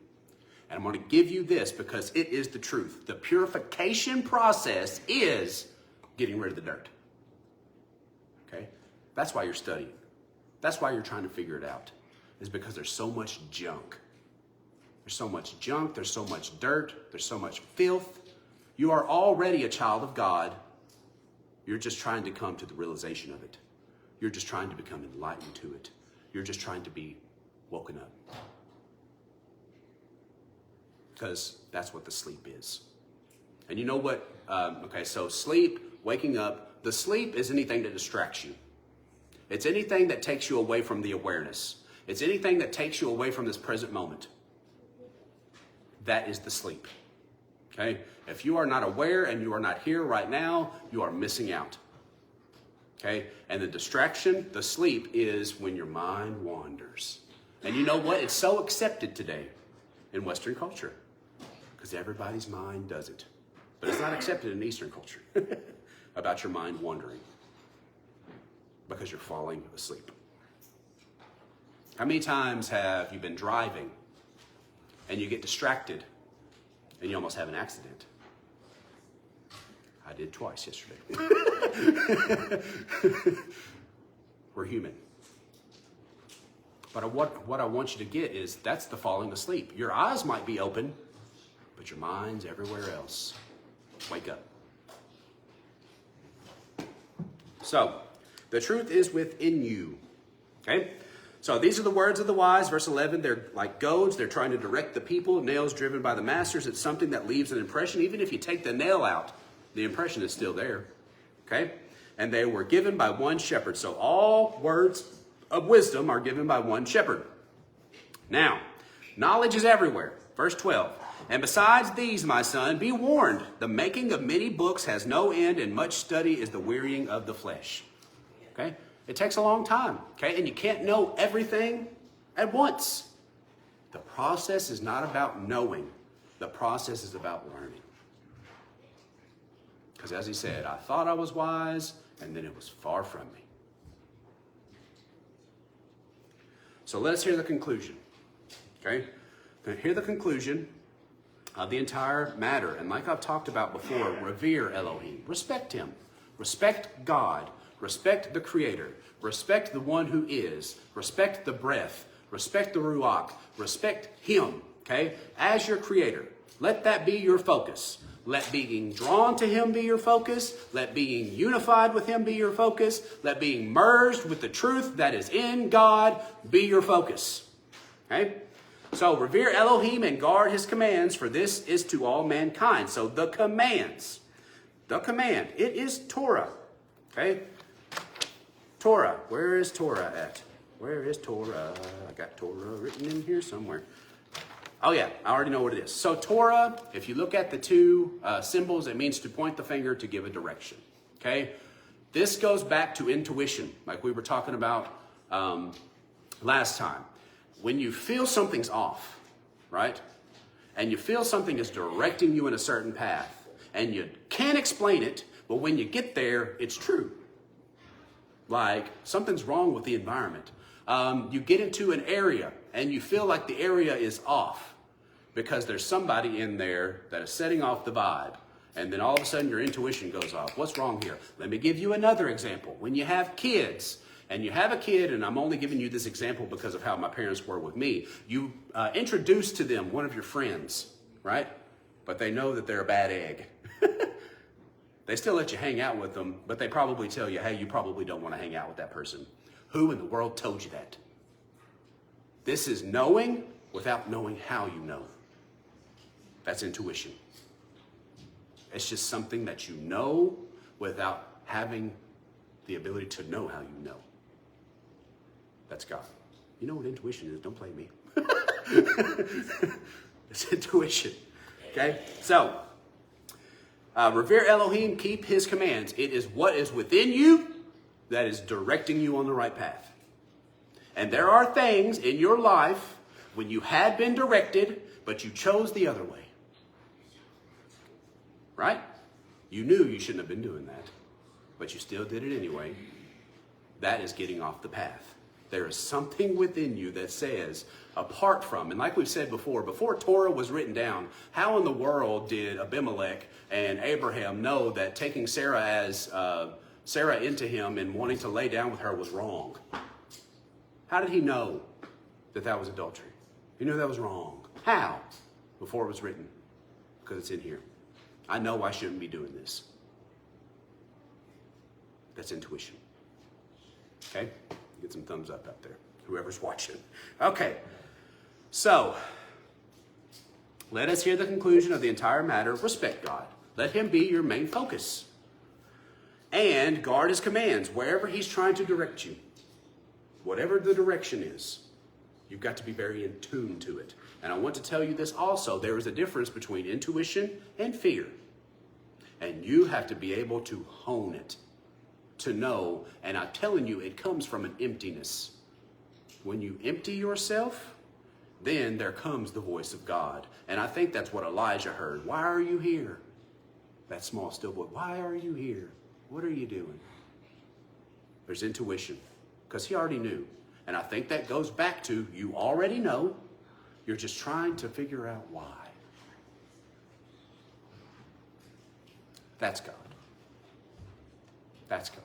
And I'm going to give you this because it is the truth. The purification process is getting rid of the dirt. Okay? That's why you're studying. That's why you're trying to figure it out. Is because there's so much junk. There's so much junk. There's so much dirt. There's so much filth. You are already a child of God. You're just trying to come to the realization of it. You're just trying to become enlightened to it. You're just trying to be woken up. Because that's what the sleep is. And you know what? So sleep, waking up. The sleep is anything that distracts you. It's anything that takes you away from the awareness. It's anything that takes you away from this present moment. That is the sleep. Okay? If you are not aware and you are not here right now, you are missing out. Okay? And the distraction, the sleep, is when your mind wanders. And you know what? It's so accepted today in Western culture. Because everybody's mind does it. But it's not accepted in Eastern culture about your mind wandering. Because you're falling asleep. How many times have you been driving and you get distracted and you almost have an accident? I did twice yesterday. We're human. But what I want you to get is that's the falling asleep. Your eyes might be open, but your mind's everywhere else. Wake up. So, the truth is within you. Okay? So these are the words of the wise. Verse 11, they're like goads. They're trying to direct the people. Nails driven by the masters. It's something that leaves an impression. Even if you take the nail out, the impression is still there. Okay? And they were given by one shepherd. So all words of wisdom are given by one shepherd. Now, knowledge is everywhere. Verse 12. And besides these, my son, be warned. The making of many books has no end, and much study is the wearying of the flesh. Okay? It takes a long time. Okay? And you can't know everything at once. The process is not about knowing. The process is about learning. Because as he said, I thought I was wise, and then it was far from me. So let us hear the conclusion. Okay? Hear the conclusion of the entire matter. And like I've talked about before, revere Elohim. Respect him. Respect God. Respect the Creator. Respect the one who is. Respect the breath. Respect the Ruach. Respect him. Okay? As your Creator. Let that be your focus. Let being drawn to him be your focus. Let being unified with him be your focus. Let being merged with the truth that is in God be your focus. Okay? So revere Elohim and guard his commands, for this is to all mankind. So the commands, it is Torah. Okay? Torah. Where is Torah at? Where is Torah? I got Torah written in here somewhere. Oh yeah, I already know what it is. So Torah, if you look at the two symbols, it means to point the finger to give a direction. Okay? This goes back to intuition, like we were talking about last time. When you feel something's off, right? And you feel something is directing you in a certain path, and you can't explain it, but when you get there, it's true. Like something's wrong with the environment. You get into an area, and you feel like the area is off because there's somebody in there that is setting off the vibe. And then all of a sudden your intuition goes off. What's wrong here? Let me give you another example. When you have kids, and you have a kid, and I'm only giving you this example because of how my parents were with me, you introduce to them one of your friends, right? But they know that they're a bad egg. They still let you hang out with them, but they probably tell you, hey, you probably don't want to hang out with that person. Who in the world told you that? This is knowing without knowing how you know. That's intuition. It's just something that you know without having the ability to know how you know. That's God. You know what intuition is? Don't play me. It's intuition. Okay? So, revere Elohim, keep his commands. It is what is within you that is directing you on the right path. And there are things in your life when you had been directed, but you chose the other way. Right? You knew you shouldn't have been doing that, but you still did it anyway. That is getting off the path. There is something within you that says, apart from, and like we've said before Torah was written down, how in the world did Abimelech and Abraham know that taking Sarah into him and wanting to lay down with her was wrong? How did he know that that was adultery? He knew that was wrong. How? Before it was written. Because it's in here. I know I shouldn't be doing this. That's intuition. Okay? Get some thumbs up out there, whoever's watching. Okay, so let us hear the conclusion of the entire matter. Respect God. Let him be your main focus. And guard his commands wherever he's trying to direct you. Whatever the direction is, you've got to be very in tune to it. And I want to tell you this also. There is a difference between intuition and fear. And you have to be able to hone it. To know, and I'm telling you, it comes from an emptiness. When you empty yourself, then there comes the voice of God. And I think that's what Elijah heard. Why are you here? That small, still voice. Why are you here? What are you doing? There's intuition, because he already knew. And I think that goes back to, you already know. You're just trying to figure out why. That's God. That's God.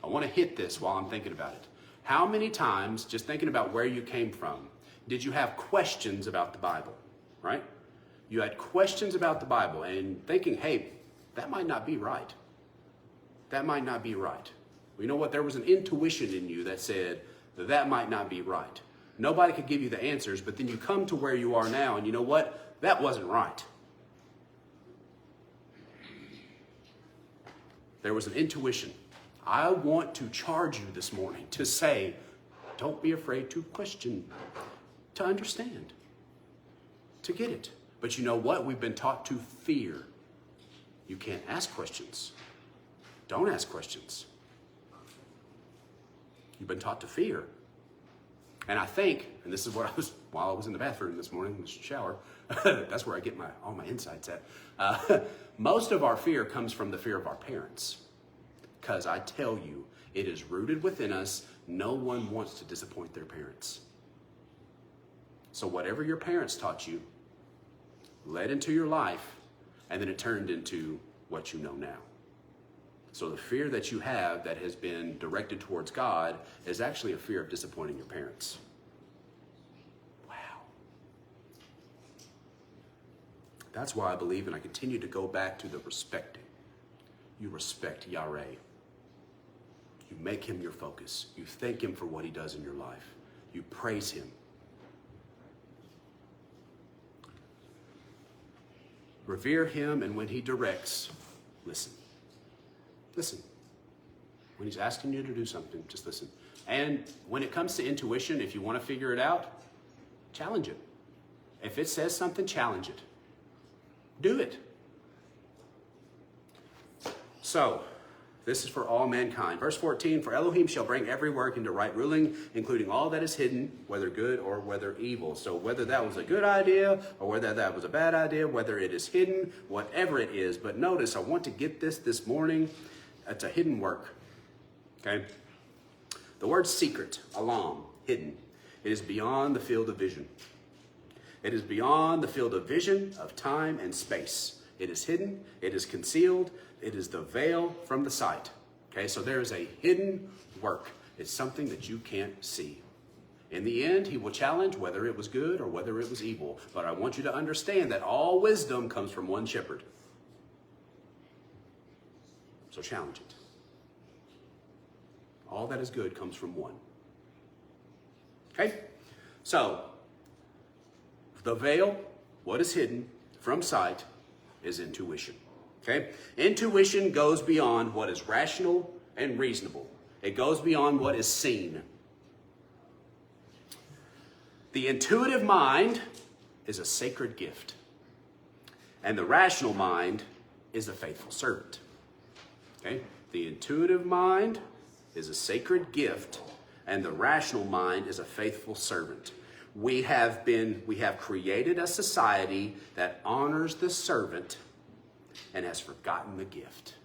I want to hit this while I'm thinking about it. How many times, just thinking about where you came from, did you have questions about the Bible, right? You had questions about the Bible and thinking, hey, that might not be right. That might not be right. Well, you know what? There was an intuition in you that said that might not be right. Nobody could give you the answers, but then you come to where you are now and you know what? That wasn't right. There was an intuition. I want to charge you this morning to say, don't be afraid to question. to understand, to get it. But you know what? We've been taught to fear. You can't ask questions. Don't ask questions. You've been taught to fear. And I think, and this is what while I was in the bathroom this morning, in the shower, that's where I get all my insights at. Most of our fear comes from the fear of our parents. Because I tell you, it is rooted within us. No one wants to disappoint their parents. So whatever your parents taught you led into your life, and then it turned into what you know now. So the fear that you have that has been directed towards God is actually a fear of disappointing your parents. Wow. That's why I believe, and I continue to go back to the respecting. You respect Yahweh. You make him your focus. You thank him for what he does in your life. You praise him. Revere him, and when he directs, listen. Listen. When he's asking you to do something, just listen. And when it comes to intuition, if you want to figure it out, challenge it. If it says something, challenge it. Do it. So, this is for all mankind. Verse 14, for Elohim shall bring every work into right ruling, including all that is hidden, whether good or whether evil. So whether that was a good idea or whether that was a bad idea, whether it is hidden, whatever it is. But notice, I want to get this morning. It's a hidden work, okay? The word secret, alam, hidden. It is beyond the field of vision. It is beyond the field of vision, of time and space. It is hidden, it is concealed, it is the veil from the sight. Okay, so there is a hidden work. It's something that you can't see. In the end, he will challenge whether it was good or whether it was evil. But I want you to understand that all wisdom comes from one shepherd. So challenge it. All that is good comes from one. Okay? So, the veil, what is hidden from sight, is intuition. Okay? Intuition goes beyond what is rational and reasonable. It goes beyond what is seen. The intuitive mind is a sacred gift. And the rational mind is a faithful servant. Okay? The intuitive mind is a sacred gift, and the rational mind is a faithful servant. We have created a society that honors the servant and has forgotten the gift.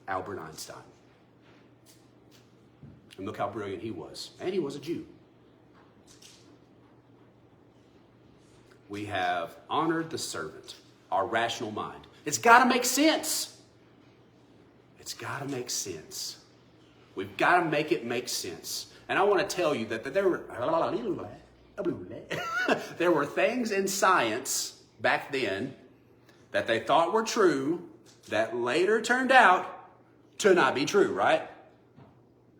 Albert Einstein. And look how brilliant he was. And he was a Jew. We have honored the servant, our rational mind. It's got to make sense. It's got to make sense. We've got to make it make sense. And I want to tell you that there were things in science back then that they thought were true that later turned out to not be true, right?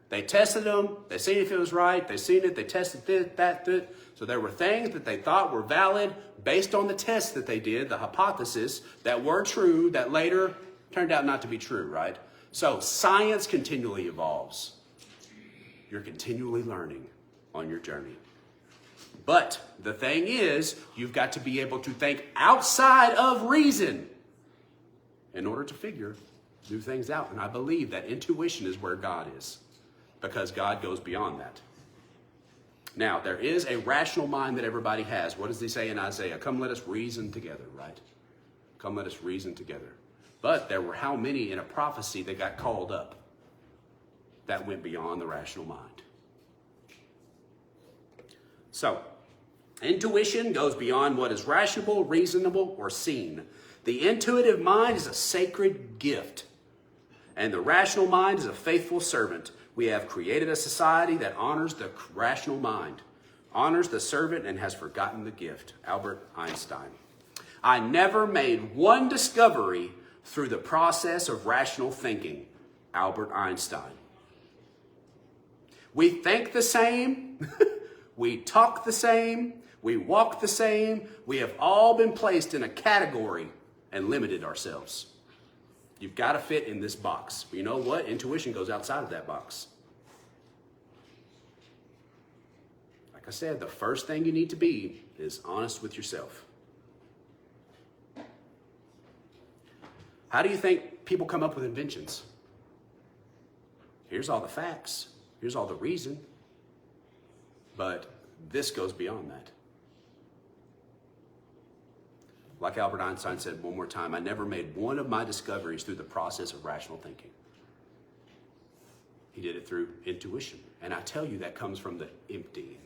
They tested them. They seen if it was right. They seen it. They tested this, that. So there were things that they thought were valid based on the tests that they did, the hypothesis, that were true that later turned out not to be true, right? So science continually evolves. You're continually learning on your journey. But the thing is, you've got to be able to think outside of reason in order to figure new things out. And I believe that intuition is where God is, because God goes beyond that. Now, there is a rational mind that everybody has. What does he say in Isaiah? Come, let us reason together, right? Come, let us reason together. But there were how many in a prophecy that got called up that went beyond the rational mind? So, intuition goes beyond what is rational, reasonable, or seen. The intuitive mind is a sacred gift, and the rational mind is a faithful servant. We have created a society that honors the rational mind, honors the servant, and has forgotten the gift. Albert Einstein. I never made one discovery through the process of rational thinking. Albert Einstein. We think the same. We talk the same. We walk the same. We have all been placed in a category and limited ourselves. You've got to fit in this box. But you know what? Intuition goes outside of that box. I Like I said, the first thing you need to be is honest with yourself. How do you think people come up with inventions? Here's all the facts. Here's all the reason. But this goes beyond that. Like Albert Einstein said one more time, I never made one of my discoveries through the process of rational thinking. He did it through intuition. And I tell you, that comes from the emptying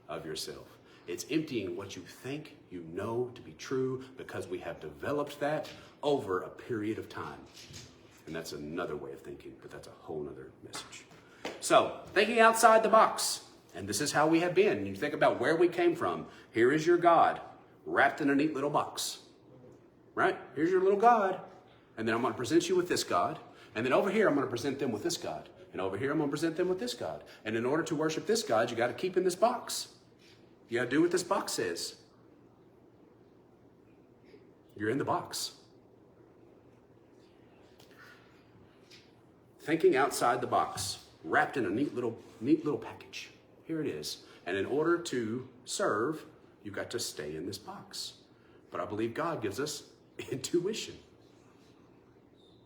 of yourself. It's emptying what you think you know to be true, because we have developed that over a period of time. And that's another way of thinking, but that's a whole other message. So, thinking outside the box. And this is how we have been. You think about where we came from. Here is your God, wrapped in a neat little box. Right? Here's your little God. And then I'm going to present you with this God. And then over here, I'm going to present them with this God. And over here, I'm going to present them with this God. And in order to worship this God, you got to keep in this box. You got to do what this box says. You're in the box. Thinking outside the box, wrapped in a neat little package. Here it is. And in order to serve, you've got to stay in this box. But I believe God gives us intuition.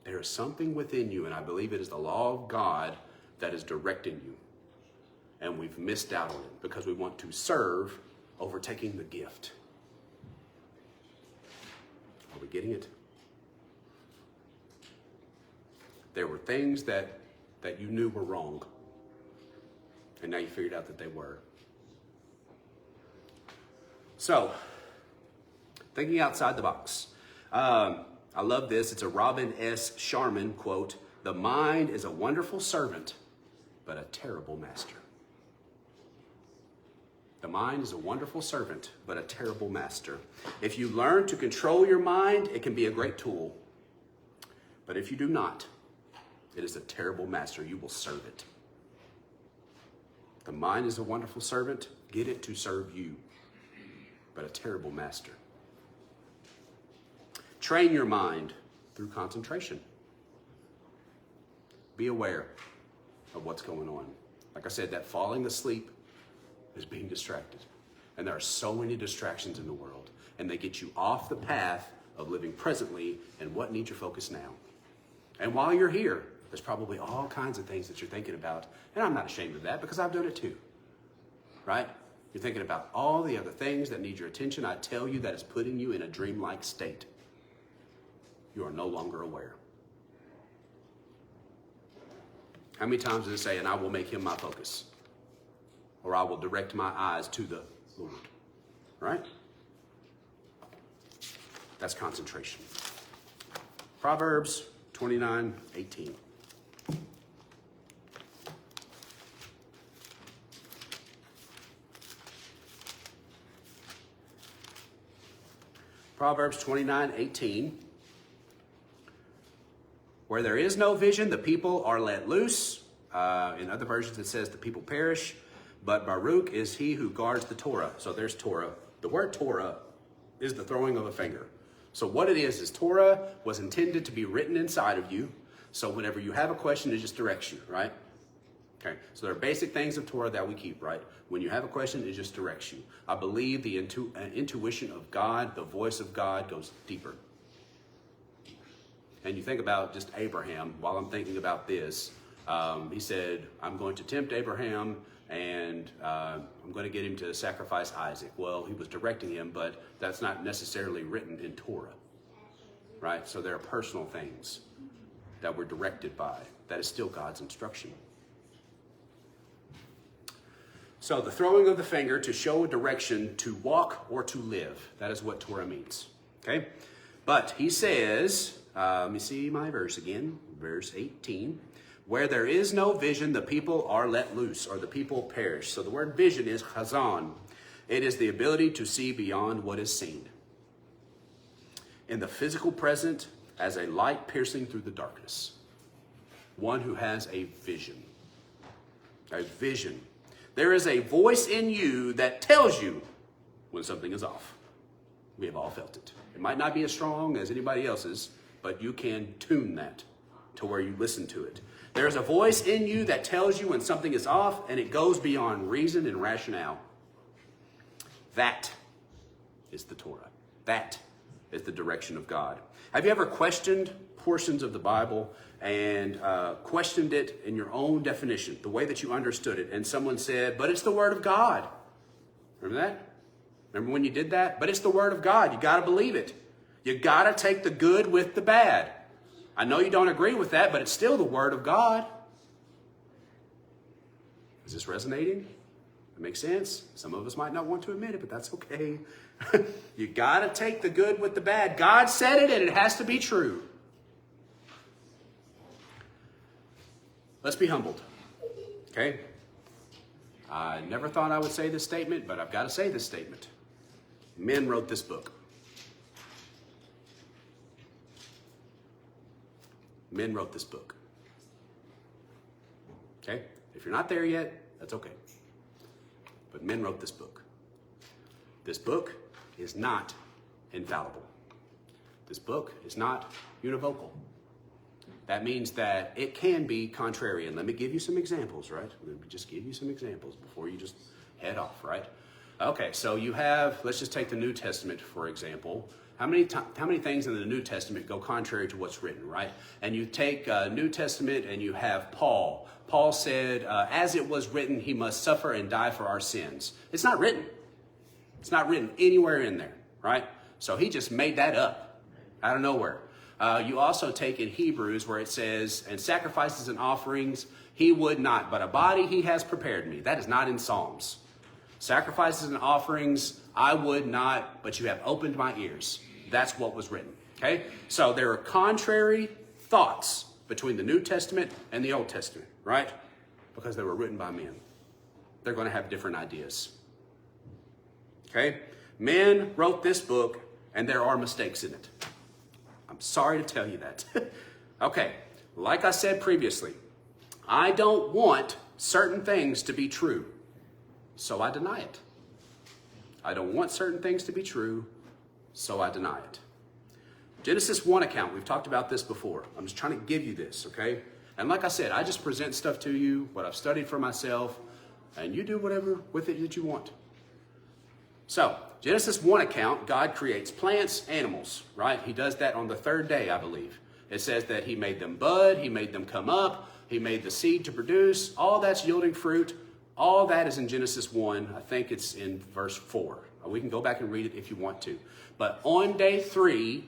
There is something within you, and I believe it is the law of God that is directing you. And we've missed out on it because we want to serve over taking the gift. Are we getting it? There were things that you knew were wrong, and now you figured out that they were. So, thinking outside the box. I love this. It's a Robin S. Sharman quote. The mind is a wonderful servant, but a terrible master. The mind is a wonderful servant, but a terrible master. If you learn to control your mind, it can be a great tool. But if you do not, it is a terrible master. You will serve it. The mind is a wonderful servant. Get it to serve you, but a terrible master. Train your mind through concentration. Be aware of what's going on. Like I said, that falling asleep is being distracted. And there are so many distractions in the world. And they get you off the path of living presently and what needs your focus now. And while you're here, there's probably all kinds of things that you're thinking about. And I'm not ashamed of that because I've done it too. Right? You're thinking about all the other things that need your attention. I tell you, that is putting you in a dreamlike state. You are no longer aware. How many times does it say, and I will make him my focus? Or I will direct my eyes to the Lord. Right? That's concentration. Proverbs 29:18. Proverbs 29:18. Where there is no vision, the people are let loose. In other versions, it says the people perish. But Baruch is he who guards the Torah. So there's Torah. The word Torah is the throwing of a finger. So what it is Torah was intended to be written inside of you. So whenever you have a question, it just directs you, right? Okay, so there are basic things of Torah that we keep, right? When you have a question, it just directs you. I believe the intuition of God, the voice of God, goes deeper. And you think about just Abraham, while I'm thinking about this, he said, I'm going to tempt Abraham and I'm going to get him to sacrifice Isaac. Well, he was directing him, but that's not necessarily written in Torah, right? So there are personal things that we're directed by. That is still God's instruction. So the throwing of the finger to show a direction to walk or to live. That is what Torah means, okay? But he says, let me see my verse again, verse 18. Where there is no vision, the people are let loose, or the people perish. So the word vision is chazan. It is the ability to see beyond what is seen. In the physical present, as a light piercing through the darkness. One who has a vision. A vision. There is a voice in you that tells you when something is off. We have all felt it. It might not be as strong as anybody else's, but you can tune that to where you listen to it. There's a voice in you that tells you when something is off, and it goes beyond reason and rationale. That is the Torah. That is the direction of God. Have you ever questioned portions of the Bible and questioned it in your own definition, the way that you understood it, and someone said, but it's the Word of God? Remember that? Remember when you did that? But it's the Word of God. You got to believe it. You got to take the good with the bad. I know you don't agree with that, but it's still the Word of God. Is this resonating? It makes sense. Some of us might not want to admit it, but that's okay. You got to take the good with the bad. God said it, and it has to be true. Let's be humbled. Okay? I never thought I would say this statement, but I've got to say this statement. Men wrote this book. Men wrote this book. Okay? If you're not there yet, that's okay. But men wrote this book. This book is not infallible. This book is not univocal. That means that it can be contrarian. Let me give you some examples, right? Let me just give you some examples before you just head off, right? Okay, so you have, let's just take the New Testament, for example. How many things in the New Testament go contrary to what's written, right? And you take New Testament and you have Paul. Paul said, as it was written, he must suffer and die for our sins. It's not written. It's not written anywhere in there, right? So he just made that up out of nowhere. You also take in Hebrews where it says, and sacrifices and offerings he would not, but a body he has prepared me. That is not in Psalms. Sacrifices and offerings I would not, but you have opened my ears. That's what was written, okay? So there are contrary thoughts between the New Testament and the Old Testament, right? Because they were written by men. They're going to have different ideas, okay? Men wrote this book, and there are mistakes in it. I'm sorry to tell you that. Okay, like I said previously, I don't want certain things to be true, so I deny it. I don't want certain things to be true, so I deny it. Genesis 1 account, we've talked about this before. I'm just trying to give you this, okay? And like I said, I just present stuff to you, what I've studied for myself, and you do whatever with it that you want. So, Genesis 1 account, God creates plants, animals, right? He does that on the third day, I believe. It says that he made them bud, he made them come up, he made the seed to produce. All that's yielding fruit. All that is in Genesis 1. I think it's in verse 4. We can go back and read it if you want to. But on day 3,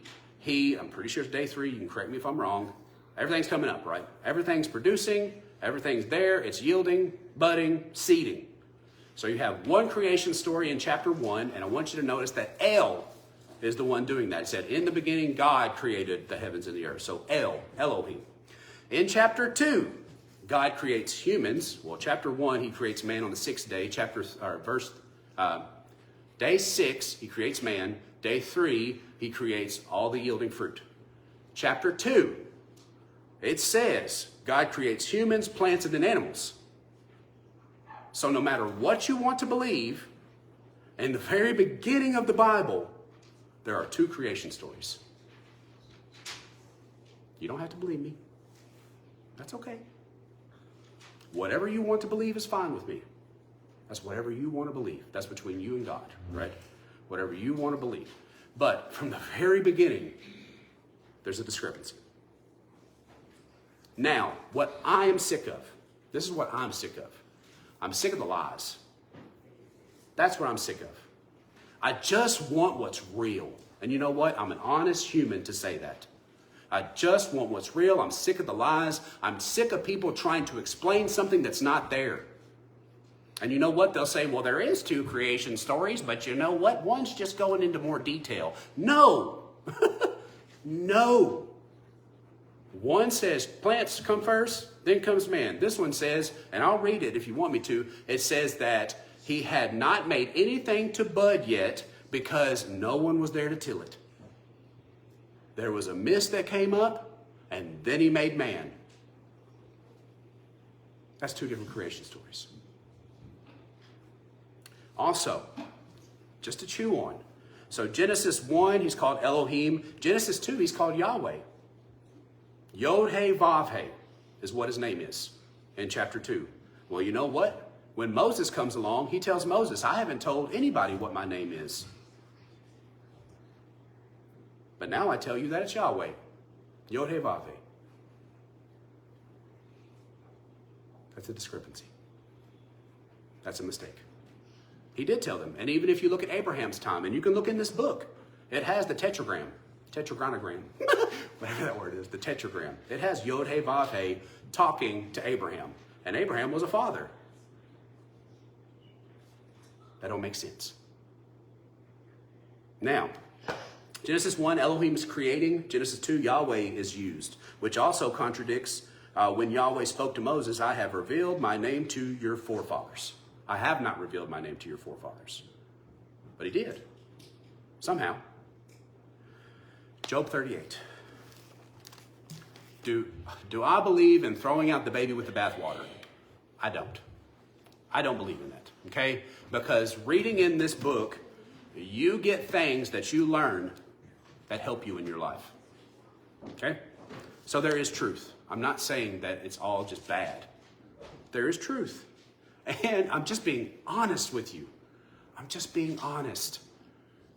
I'm pretty sure it's day 3, you can correct me if I'm wrong, everything's coming up, right? Everything's producing, everything's there, it's yielding, budding, seeding. So you have one creation story in chapter 1, and I want you to notice that El is the one doing that. It said, in the beginning, God created the heavens and the earth. So Elohim. In chapter 2, God creates humans. Well, chapter 1, he creates man on the 6th day. Day 6, he creates man. Day 3, he creates all the yielding fruit. Chapter 2, it says God creates humans, plants, and then animals. So no matter what you want to believe, in the very beginning of the Bible, there are 2 creation stories. You don't have to believe me. That's okay. Whatever you want to believe is fine with me. That's whatever you want to believe. That's between you and God, right? Whatever you want to believe. But from the very beginning, there's a discrepancy. Now, what I am sick of, this is what I'm sick of. I'm sick of the lies. That's what I'm sick of. I just want what's real. And you know what? I'm an honest human to say that. I just want what's real. I'm sick of the lies. I'm sick of people trying to explain something that's not there. And you know what? They'll say, well, there is 2 creation stories, but you know what? One's just going into more detail. No. No. One says plants come first, then comes man. This one says, and I'll read it if you want me to, it says that he had not made anything to bud yet because no one was there to till it. There was a mist that came up, and then he made man. That's 2 different creation stories. Also, just to chew on. So Genesis 1, he's called Elohim. Genesis 2, he's called Yahweh. Yod-He Vav-He is what his name is in chapter 2. Well, you know what? When Moses comes along, he tells Moses, I haven't told anybody what my name is. But now I tell you that it's Yahweh. Yod-Heh-Vav-Heh. That's a discrepancy. That's a mistake. He did tell them. And even if you look at Abraham's time, and you can look in this book, it has the tetragram, whatever that word is, the tetragram. It has Yod-Heh-Vav-Heh talking to Abraham. And Abraham was a father. That don't make sense. Now, Genesis 1, Elohim is creating. Genesis 2, Yahweh is used, which also contradicts when Yahweh spoke to Moses, I have revealed my name to your forefathers. I have not revealed my name to your forefathers. But he did. Somehow. Job 38. Do I believe in throwing out the baby with the bathwater? I don't. I don't believe in that, okay? Because reading in this book, you get things that you learn that help you in your life, okay? So there is truth. I'm not saying that it's all just bad. There is truth. And I'm just being honest with you. I'm just being honest.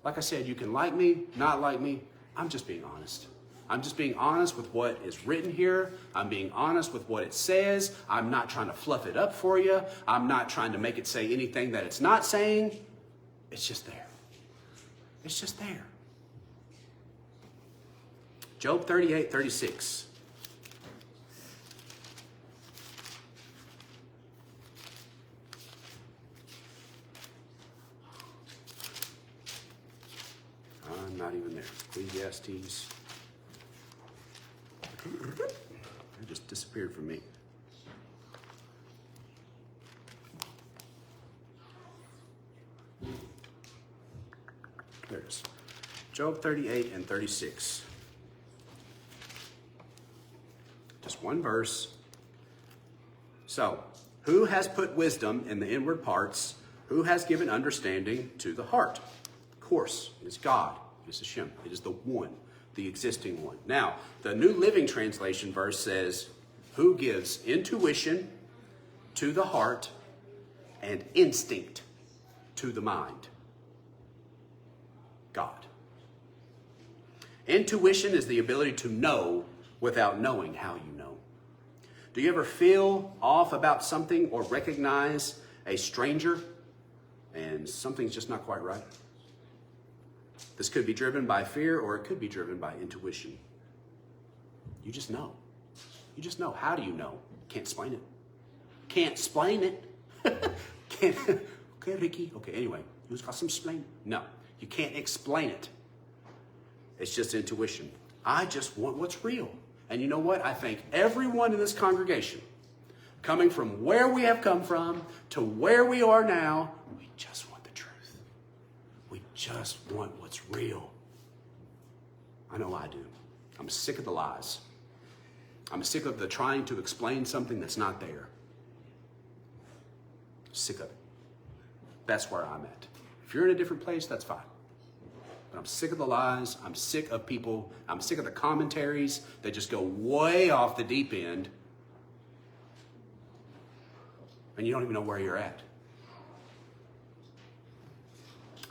Like I said, you can like me, not like me. I'm just being honest. I'm just being honest with what is written here. I'm being honest with what it says. I'm not trying to fluff it up for you. I'm not trying to make it say anything that it's not saying. It's just there. It's just there. Job 38:36. I'm not even there. Ecclesiastes. It just disappeared from me. There it is. Job 38:36. Just one verse. So, who has put wisdom in the inward parts? Who has given understanding to the heart? Of course, it is God. It is Hashem. It is the one, the existing one. Now, the New Living Translation verse says, who gives intuition to the heart and instinct to the mind? God. Intuition is the ability to know without knowing how you know. Do you ever feel off about something or recognize a stranger and something's just not quite right? This could be driven by fear or it could be driven by intuition. You just know. You just know. How do you know? Can't explain it. Can't explain it. Can't. Okay, Ricky. Okay, anyway, you got some explain. No, you can't explain it. It's just intuition. I just want what's real. And you know what? I think everyone in this congregation, coming from where we have come from to where we are now, we just want the truth. We just want what's real. I know I do. I'm sick of the lies. I'm sick of the trying to explain something that's not there. Sick of it. That's where I'm at. If you're in a different place, that's fine. But I'm sick of the lies. I'm sick of people. I'm sick of the commentaries that just go way off the deep end. And you don't even know where you're at.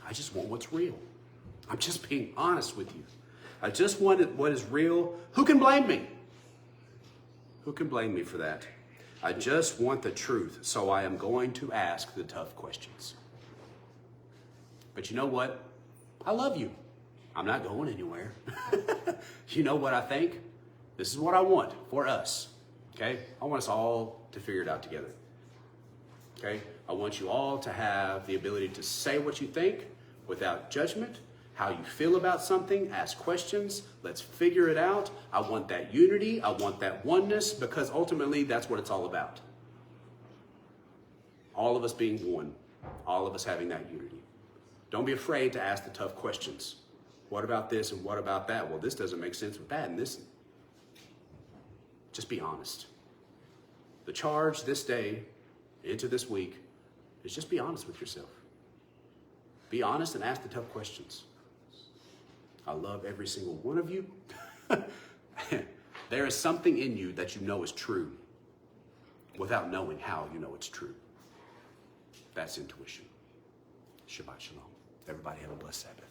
I just want what's real. I'm just being honest with you. I just want what is real. Who can blame me? Who can blame me for that? I just want the truth, so I am going to ask the tough questions. But you know what? I love you. I'm not going anywhere. You know what I think? This is what I want for us. Okay? I want us all to figure it out together. Okay? I want you all to have the ability to say what you think without judgment. How you feel about something, ask questions. Let's figure it out. I want that unity. I want that oneness, because ultimately that's what it's all about. All of us being one. All of us having that unity. Don't be afraid to ask the tough questions. What about this and what about that? Well, this doesn't make sense with that and this. Just be honest. The charge this day into this week is just be honest with yourself. Be honest and ask the tough questions. I love every single one of you. There is something in you that you know is true without knowing how you know it's true. That's intuition. Shabbat shalom. Everybody have a blessed Sabbath.